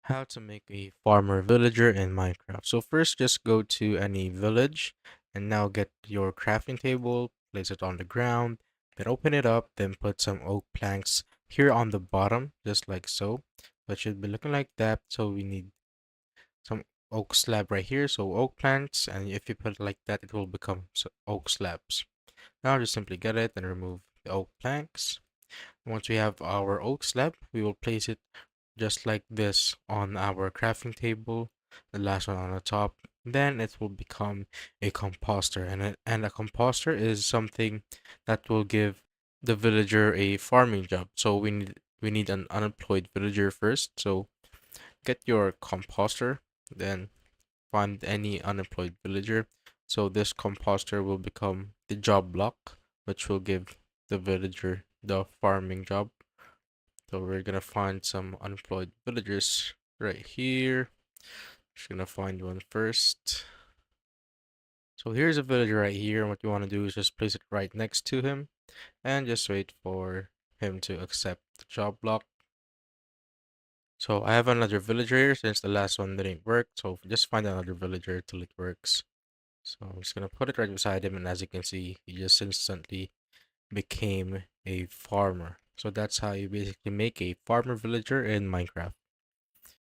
How to make a farmer villager in Minecraft. So first just go to any village and now get your crafting table, place it on the ground, then open it up, then put some oak planks here on the bottom, just like so. So it should be looking like that. So we need some oak slab right here. So oak planks, and if you put it like that, it will become oak slabs. Now just simply get it and remove the oak planks. Once we have our oak slab, we will place it just like this on our crafting table, the last one on the top. Then it will become a composter, and a composter is something that will give the villager a farming job. So we need an unemployed villager first. So get your composter, then find any unemployed villager. So this composter will become the job block, which will give the villager the farming job. So we're gonna find some unemployed villagers right here. Just gonna find one first. So here's a villager right here, and what you want to do is just place it right next to him and just wait for him to accept the job block. So I have another villager here since the last one didn't work, so just find another villager till it works. So I'm just gonna put it right beside him, and as you can see, he just instantly became a farmer. So that's how you basically make a farmer villager in Minecraft.